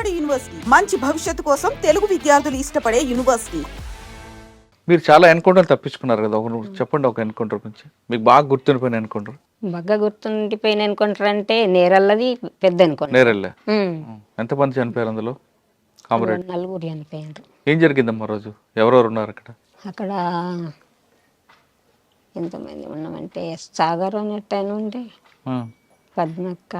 నాడు యూనివర్సిటీ మంచి భవిష్యత్తు కోసం తెలుగు విద్యార్థులు ఇష్టపడే యూనివర్సిటీ. మీరు చాలా ఎన్కౌంటర్లు తప్పించుకున్నారు కదా, చెప్పండి ఒక ఎన్కౌంటర్ గురించి, మీకు బాగా గుర్తుండిపోయిన ఎన్కౌంటర్. బాగా గుర్తుండిపోయిన ఎన్కౌంటర్ అంటే నేరల్లది పెద్ద ఎన్కౌంటర్. నేరెళ్ళే ఎంతమంది చనిపోయారు అందులో? కామ్రేడ్ 4 చనిపోయారు. ఏం జరిగిందమ్మా రోజు? ఎవరెవరు ఉన్నారు అక్కడ? అక్కడ ఎంతమంది ఉన్నామంటే సాగర్ అన్నట్టు ఆయన ఉండే, పద్మక్క,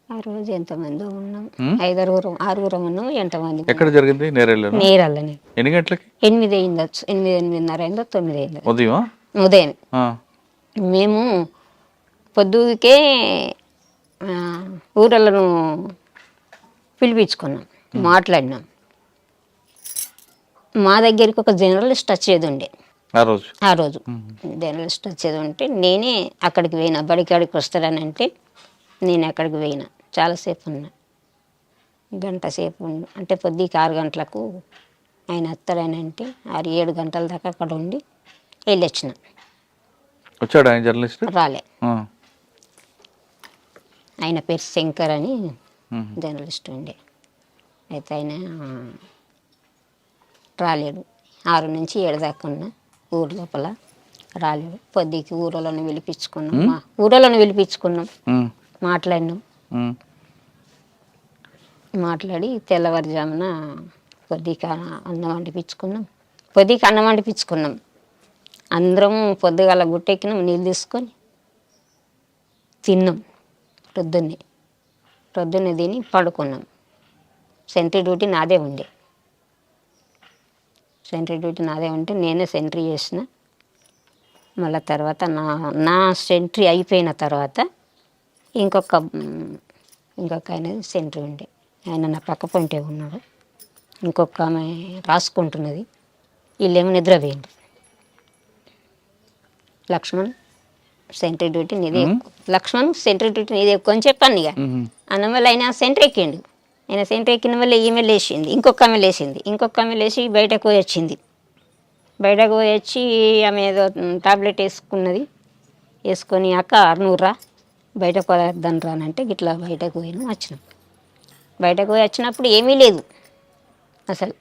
ఆ రోజు ఎంతమంది ఉన్నాం, 6 ఉన్నాం. ఎంతమంది? ఎక్కడ జరిగింది? నేరల్లనే. ఎన్ని గంటలకి? 8 అయిందచ్చు, 8:30 అయిందో 9 అయిందో ఉదయం. మేము పొద్దుకే ఊరలను పిలిపించుకున్నాం, మాట్లాడినాం. మా దగ్గరికి ఒక జర్నలిస్ట్ వచ్చేది ఉండే ఆ రోజు జర్నలిస్ట్ వచ్చేది ఉంటే నేనే అక్కడికి పోయినా. బడికాడికి వస్తాడని అంటే నేను అక్కడికి పోయినా. చాలాసేపు ఉన్నా, గంట సేపు అంటే పొద్దుకి 6 గంటలకు ఆయన వస్తాడని అంటే 6-7 గంటల దాకా అక్కడ ఉండి వెళ్ళొచ్చిన. వచ్చాడు ఆయన జర్నలిస్ట్? రాలే. ఆయన పేరు శంకర్ అని జర్నలిస్ట్ ఉండే. అయితే ఆయన రాలేడు. 6 నుంచి 7 దాకా ఉన్నా ఊరు లోపల, రాలేడు. పొద్దుకి ఊరలను పిలిపించుకున్నాం, మాట్లాడినాం. మాట్లాడి తెల్లవారుజామున పొద్దుకి అన్నం వండిపించుకున్నాం. అందరం పొద్దుగాల గుట్టెక్కినాం, నీళ్ళు తీసుకొని తిన్నాం. ప్రొద్దున్నే తిని పడుకున్నాం. సెంట్రీ డ్యూటీ నాదే ఉండే. నేనే సెంట్రీ చేసిన. మళ్ళీ తర్వాత నా సెంట్రీ అయిపోయిన తర్వాత ఇంకొక ఆయనది సెంట్రీ ఉండే. ఆయన నా పక్క పొంటే ఉన్నాడు. ఇంకొక ఆమె రాసుకుంటున్నది. వీళ్ళేమో నిద్రపోయిండ్రు. లక్ష్మణ్ సెంట్రీ డ్యూటీ నీదే ఎక్కువ అని చెప్పాను. ఇక అన్నవల్ల ఆయన సెంట్రీ ఎక్కిండు. ఆయన సెంట్రీ ఎక్కిన వల్ల ఈమె లేచింది, ఇంకొక ఆమె లేచి బయటకు పోయి వచ్చింది. ఆమె ఏదో టాబ్లెట్ వేసుకొని అక్క నువ్వురా బయటకు పోదాం రానంటే గిట్లా బయటకు వచ్చినాం. వచ్చినప్పుడు ఏమీ లేదు అసలు.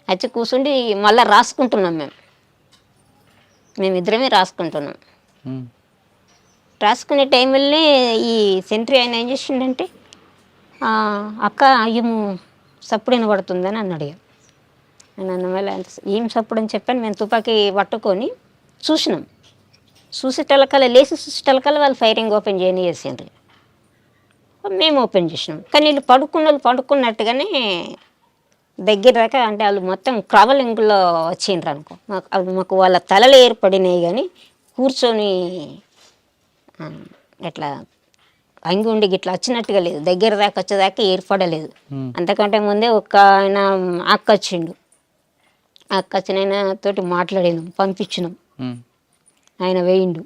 వచ్చి కూర్చుండి మళ్ళీ రాసుకుంటున్నాం. మేమిద్దరమే రాసుకుంటున్నాం. రాసుకునే టైంలోనే ఈ సెంట్రీ ఆయన ఏం చేసిండంటే అక్క అయ్యము సప్పుడు వినబడుతుందని అన్నాడు. నేను అన్నమల్ల ఏం సప్పుడు అని చెప్పాను. మేము తుపాకీ పట్టుకొని చూసినాం. లేచి చూసేటలకల్లా వాళ్ళు ఫైరింగ్ ఓపెన్ చేసిండ్రు. మేము ఓపెన్ చేసినాం. కానీ వీళ్ళు పడుకున్నట్టుగానే దగ్గర దాకా, అంటే వాళ్ళు మొత్తం ట్రావెలింగ్లో వచ్చిండ్రు అనుకో. మాకు వాళ్ళ తలలు ఏర్పడినాయి కానీ కూర్చొని ఎట్లా అంగి ఉండి గిట్లా వచ్చినట్టుగా లేదు. దగ్గర దాకా వచ్చేదాకా ఏర్పడలేదు. అంతకంటే ముందే ఒక ఆయన అక్క వచ్చిన తోటి మాట్లాడినాం, పంపించినాం. ఆయన వేయిండు.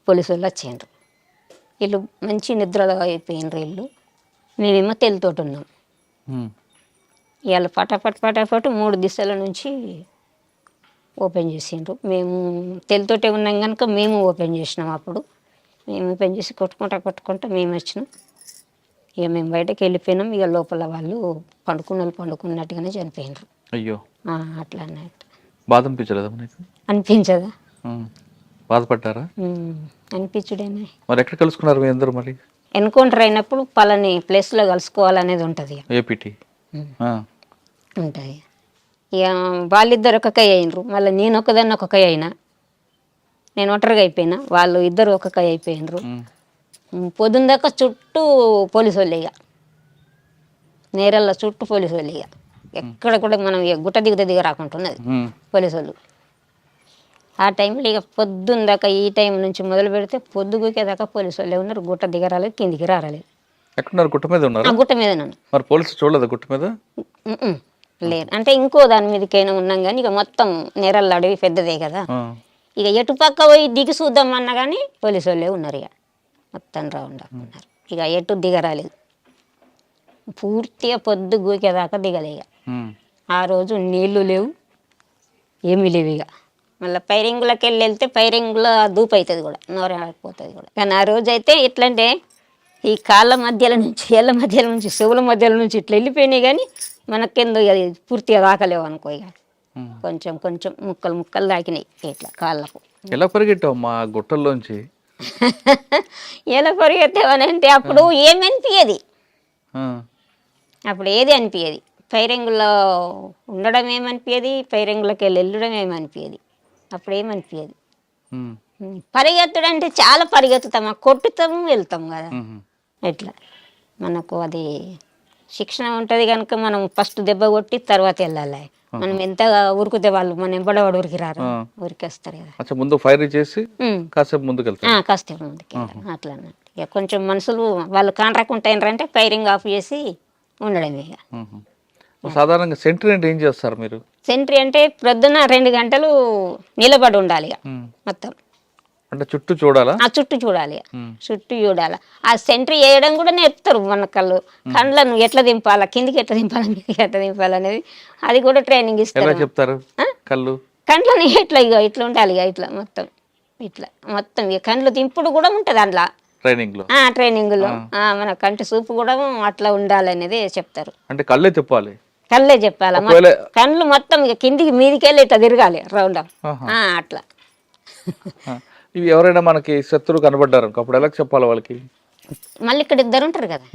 పోలీసు వాళ్ళు వచ్చిండ్రు. వీళ్ళు మంచి నిద్రలో అయిపోయినరు. మేమేమో తెలుతోటి ఉన్నాం. ఇవాళ పటాపట్ 3 దిశల నుంచి ఓపెన్ చేసిండ్రు. మేము తెలుతోటే ఉన్నాం కనుక మేము ఓపెన్ చేసినాం. అప్పుడు మేము ఓపెన్ చేసి కొట్టుకుంటా మేము వచ్చినాం. ఇక మేము బయటకు వెళ్ళిపోయినాం. ఇక లోపల వాళ్ళు పండుకున్నట్టుగానే చనిపోయినారు. అయ్యో, అట్లా అన్నట్టు. బాధ అనిపించదా? బాధపడ్డారా? అనిపించుడేనా. మరి ఎక్కడ కలుసుకున్నారు మీ అందరూ? మరి ఎన్కౌంటర్ అయినప్పుడు పలాని ప్లేస్లో కలుసుకోవాలనేది ఉంటుంది. ఏపీటీ ఉంటుంది. ఇక వాళ్ళిద్దరు ఒక కై అయినరు. మళ్ళీ నేను ఒకదాన్ని ఒక కై అయినా. నేను ఒంటరిగా అయిపోయినా, వాళ్ళు ఇద్దరు ఒక కై అయిపోయినరు. పొద్దున్న దాకా చుట్టూ పోలీసు వాళ్ళు. ఇక నేరల్లో చుట్టూ పోలీసు వాళ్ళు. ఇక ఎక్కడ కూడా మనం గుట్ట దిగ రాకుంటున్నది పోలీసు వాళ్ళు. ఆ టైంలో ఇక పొద్దున్న దాకా ఈ టైం నుంచి మొదలు పెడితే పొద్దుగుకే దాకా పోలీసు వాళ్ళే ఉన్నారు. గుట్ట దిగరాలేదు, కిందికి రాలేదు. ఎక్కడున్నారు? గుట్ట మీద ఉన్నారు. గుట్ట మీద ఉన్నాను. మరి పోలీసు చూడలేదు గుట్ట మీద? లేదు. అంటే ఇంకో దాని మీదకైనా ఉన్నాం కానీ ఇక మొత్తం నేరల్ల అడవి పెద్దదే కదా. ఇక ఎటు పక్క పోయి దిగి చూద్దాం అన్నా కానీ పోలీసు వాళ్ళే ఉన్నారు. ఇక మొత్తం రౌండ్ ఉన్నారు. ఇక ఎటు దిగరాలేదు. పూర్తిగా పొద్దు గూకేదాకా దిగలే. ఇక ఆ రోజు నీళ్లు లేవు, ఏమీ లేవు. ఇక మళ్ళీ పైరింగులకి వెళ్తే పైరింగులో దూపు అవుతుంది కూడా, నోరు ఆడిపోతుంది కూడా. కానీ ఆ రోజు అయితే ఎట్లంటే ఈ కాళ్ళ మధ్యలో నుంచి ఏళ్ళ మధ్యలో నుంచి చెవుల మధ్యలో నుంచి ఇట్లా వెళ్ళిపోయినాయి కానీ మనకెందుకు అది పూర్తిగా దాకలేవు అనుకో ఇక కొంచెం కొంచెం ముక్కలు ముక్కలు దాకినాయి ఇట్లా కాళ్ళకు. ఎలా పరిగెట్టావు మా గుట్టల్లోంచి? ఎలా పరిగెత్తేవనంటే అప్పుడు ఏమనిపించేది, అప్పుడు ఏది అనిపించేది, ఫైరింగ్లో ఉండడం ఏమనిపించేది, ఫైరింగ్లోకి వెళ్ళడం ఏమనిపించేది, అప్పుడు ఏమనిపించేది. పరిగెత్తడం అంటే చాలా పరిగెత్తుతాం, కొట్టుతాము వెళ్తాం కదా ఇట్లా. మనకు అది శిక్షణ ఉంటుంది కనుక మనం ఫస్ట్ దెబ్బ కొట్టి తర్వాత వెళ్ళాలి. మనం ఎంత ఉరికితే వాళ్ళు మన ఎంబడవాడు ఉరికి రారు, ఉరికేస్తారు కదా. ముందు ఫైర్ చేసి కాసేపు ముందుకు కాసేపు ముందుకు అట్లా ఇక కొంచెం మనుషులు వాళ్ళు కాంట్రాక్ట్ ఫైరింగ్ ఆఫ్ చేసి ఉండడమే. ఇక సాధారణంగా సెంట్రీ అంటే ఏం చేస్తారు మీరు? సెంట్రీ అంటే ప్రొద్దున 2 గంటలు నిలబడి ఉండాలి ఇక మొత్తం. అంటే చుట్టూ చూడాలా? చుట్టూ చూడాలి, చుట్టూ చూడాలి. ఆ సెంట్రీ వేయడం కూడా నేర్పుతారు మన కళ్ళను ఎట్లా దింపాలా, కిందికి ఎట్లా దింపాలా, మీదకి ఎట్లా దింపాలి అనేది అది కూడా ట్రైనింగ్ ఇస్తారు. చెప్తారు కండ్లని ఇట్లా ఇక ఇట్లా ఉండాలి ఇక ఇట్లా మొత్తం ఇట్లా మొత్తం ఇక కండ్లు దింపుడు కూడా ఉంటుంది అందులో ట్రైనింగ్లో. మన కంటి చూపు కూడా అట్లా ఉండాలి అనేది చెప్తారు. అంటే కళ్ళే చెప్పాలి, కళ్ళే చెప్పాలి, కళ్ళు మొత్తం ఇక కిందికి మీదికి వెళ్ళి ఇట్లా తిరగాలి రౌండ్ అట్లా. ఇవి ఎవరైనా మనకి శత్రువు కనబడ్డారు అప్పుడు ఎలా చెప్పాలి వాళ్ళకి? మళ్ళీ ఇక్కడ 2 ఉంటారు కదా,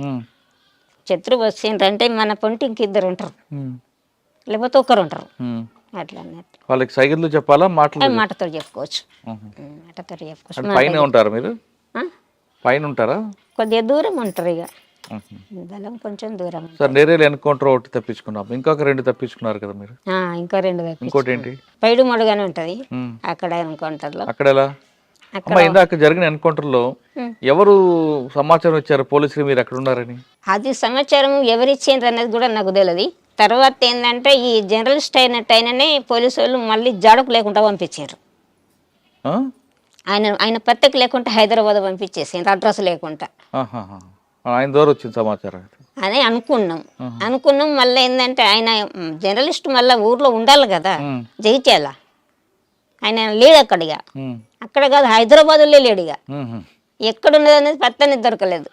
శత్రువు వచ్చిండ్రంటే మన పొంటి ఇంక 2 ఉంటారు, లేకపోతే 1 ఉంటారు అట్లా. వాళ్ళకి సైకిల్ చెప్పాలా, మాటతో చెప్పుకోవచ్చు, మాటతో చెప్పుకోవచ్చు. పైన ఉంటారు మీరు? పైన ఉంటారా? కొద్దిగా దూరం ఉంటారు ఇక, దళం కొంచెం దూరం. సార్ నేరేలు ఎన్కౌంటర్ ఒకటి తప్పించుకున్నాం, ఇంకొక 2 తప్పించుకున్నారు కదా మీరు? ఇంకో 2 ఇంకోటి ఏంటి? పైడు మడుగానే ఉంటది అక్కడ ఎన్కౌంటర్ లో. అక్కడ ఎలా? ఇందాక జరిగిన ఎన్కౌంటర్ లో ఎవరు సమాచారం ఇచ్చారు పోలీసులు మీరు అక్కడ ఉన్నారని? అది సమాచారం ఎవరు ఇచ్చిండ్రు అనేది కూడా నాకు తెలియదు. తర్వాత ఏంటంటే ఈ జర్నలిస్ట్ అయినట్టయిననే పోలీసు వాళ్ళు మళ్ళీ జాడకు లేకుండా పంపించారు. ఆయన పత్రిక లేకుండా హైదరాబాద్ పంపించేసారు, అడ్రస్ లేకుండా. ఆయన ద్వారా వచ్చింది సమాచారం అని అనుకున్నాం. మళ్ళీ ఏంటంటే ఆయన జర్నలిస్ట్ మళ్ళీ ఊర్లో ఉండాలి కదా, జగిత్యాల. ఆయన లేడు అక్కడ కాదు హైదరాబాద్లో లేడు ఇక. ఎక్కడున్నది అనేది పత్తనే దొరకలేదు.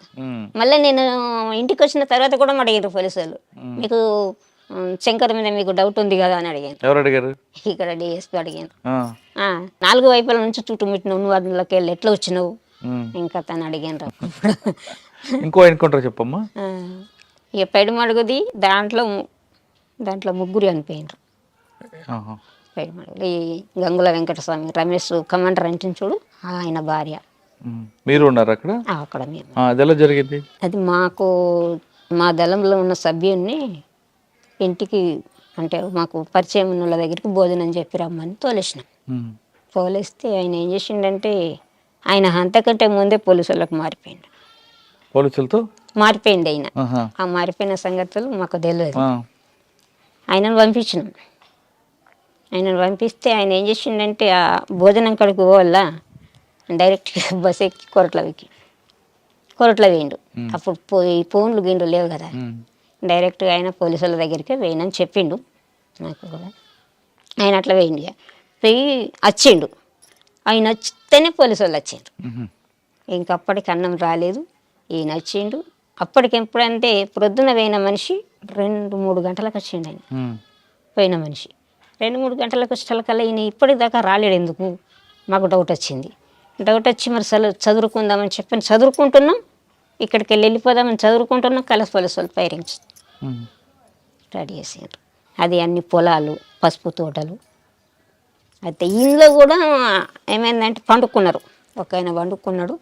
మళ్ళీ నేను ఇంటికి వచ్చిన తర్వాత కూడా అడిగారు పోలీసు వాళ్ళు, మీకు శంకర్ మీద మీకు డౌట్ ఉంది కదా అని అడిగాను. ఎవరు అడిగారు? ఇక్కడ డిఎస్పీ అడిగాను. 4 వైపుల నుంచి చుట్టుముట్టినావు, నువ్వు అందులోకి వెళ్ళి ఎట్లా వచ్చినావు ఇంకా తను అడిగాను. ఇంకో ఎన్కౌంటర్ చెప్పమ్మా. ఇక పైడుమడుగుది దాంట్లో 3 చనిపోయినారు. పైడుమడుగులు ఈ గంగుల వెంకటస్వామి, రమేష్ కమాండర్ అంటే చూడు, ఆయన భార్య. మీరు ఉన్నారు అక్కడ? అక్కడ మేము. అది ఎలా జరిగింది? అది మాకు మా దళంలో ఉన్న సభ్యుని ఇంటికి అంటే మాకు పరిచయం ఉన్న వాళ్ళ దగ్గరికి భోజనం చెప్పి రమ్మని తోలేసినాం. తోలేస్తే ఆయన ఏం చేసిండంటే ఆయన అంతకంటే ముందే పోలీసు వాళ్ళకి మారిపోయిండు. పోలీసులతో మారిపోయింది ఆయన. ఆ మారిపోయిన సంగతులు మాకు తెలియదు. ఆయనను పంపించినాం. ఆయనను పంపిస్తే ఆయన ఏం చేసిండంటే ఆ భోజనం కడుకు పోవాల డైరెక్ట్గా బస్ ఎక్కి కొరట్ల వేయండు. అప్పుడు ఫోన్లు గిండు లేవు కదా, డైరెక్ట్గా ఆయన పోలీసుల దగ్గరికి వేయనని చెప్పిండు నాకు కూడా. ఆయన అట్లా వేయండి పోయి వచ్చిండు. ఆయన వచ్చితేనే పోలీసు వాళ్ళు వచ్చిండ్రు. ఇంకప్పటికి అన్నం రాలేదు, ఈయన వచ్చిండు. అప్పటికి ఎప్పుడంటే ప్రొద్దున పోయిన మనిషి 2-3 గంటలకు వచ్చిండు. ఆయన పోయిన మనిషి 2-3 గంటలకు వచ్చేకల్లా ఈయన ఇప్పటిదాకా రాలేడు. ఎందుకు మాకు డౌట్ వచ్చింది. డౌట్ వచ్చి మరి చదువుకుందామని చెప్పి చదువుకుంటున్నాం, ఇక్కడికి వెళ్ళిపోదామని చదువుకుంటున్నాం. కలసి పోలీసు వాళ్ళు ఫైరింగ్ రెడీ చేసారు. అది అన్ని పొలాలు, పసుపు తోటలు. అయితే ఇంట్లో కూడా ఏమైందంటే పండుకున్నారు. ఒక ఆయన పండుకున్నాడు.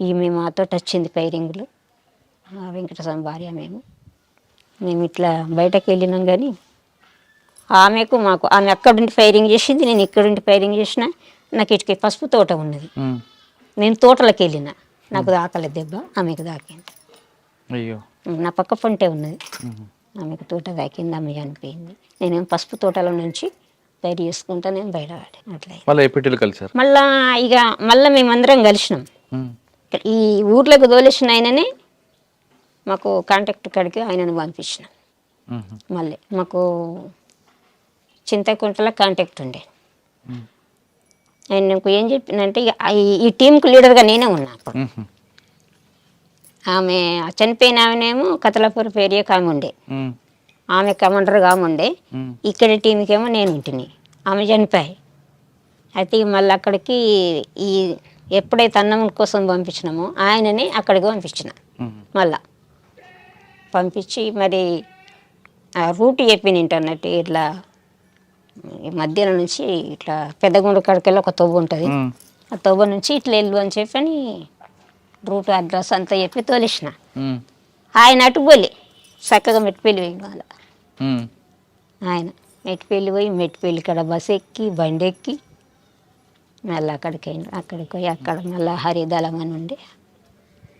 ఈమె మాతో వచ్చింది ఫైరింగ్లో, వెంకటస్వామి భార్య. మేము ఇట్లా బయటకు వెళ్ళినాం కానీ ఆమెకు మాకు ఆమె అక్కడుండి ఫైరింగ్ చేసింది, నేను ఇక్కడుండి ఫైరింగ్ చేసిన. నాకు ఇటుకి పసుపు తోట ఉన్నది, నేను తోటలోకి వెళ్ళిన, నాకు దాకలేదు దెబ్బ, ఆమెకు దాకింది. నా పక్క పొంటే ఉన్నది, ఆమెకు తోట దాకింది, ఆమె చనిపోయింది. నేనేం పసుపు తోటలో నుంచి బయట చేసుకుంటా, నేను బయట అట్లా మళ్ళీ మేమందరం కలిసినాం. ఈ ఊర్లోకి తోలేసిన ఆయననే మాకు కాంటాక్ట్ కాడికి ఆయనను పంపించినాం. మళ్ళీ మాకు చింతకుంటలో కాంటాక్ట్ ఉండే. ఆయన నాకు ఏం చెప్పిందంటే ఈ టీంకు లీడర్గా నేనే ఉన్నా. అప్పుడు ఆమె చనిపోయిన ఆమెనేమో కతలాపురపు ఏరియాకి ఆమె ఉండే, ఉమ్, ఆమె కమాండర్గా ఆమె ఉండే, ఉమ్, ఇక్కడ టీంకేమో నేను ఉంటిని. ఆమె చనిపోయి అయితే మళ్ళీ అక్కడికి ఈ ఎప్పుడైతే అన్నం కోసం పంపించినామో ఆయనని అక్కడికి పంపించిన. ఉమ్, మళ్ళా పంపించి మరి ఆ రూట్ చెప్పిన ఇంటర్నెట్ ఇట్లా ఈ మధ్యలో నుంచి ఇట్లా పెద్దగుండు కాడికెళ్ళి ఒక తవ్వు ఉంటుంది, ఉమ్, ఆ తవ్వ నుంచి ఇట్లా వెళ్ళు అని చెప్పని రూట్ అడ్రస్ అంతా చెప్పి తోలేసిన. ఉమ్, ఆయన అటు పోలే, చక్కగా మెట్టిపల్లి పోయి మళ్ళా ఉమ్, ఆయన మెట్టిపల్లి పోయి మెట్టిపల్లి కాడ బస్ ఎక్కి బండి ఎక్కి మళ్ళీ అక్కడికి పోయి అక్కడ మళ్ళీ హరిదళం అని ఉండి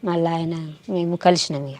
మళ్ళీ ఆయన మేము కలిసినాం. ఇక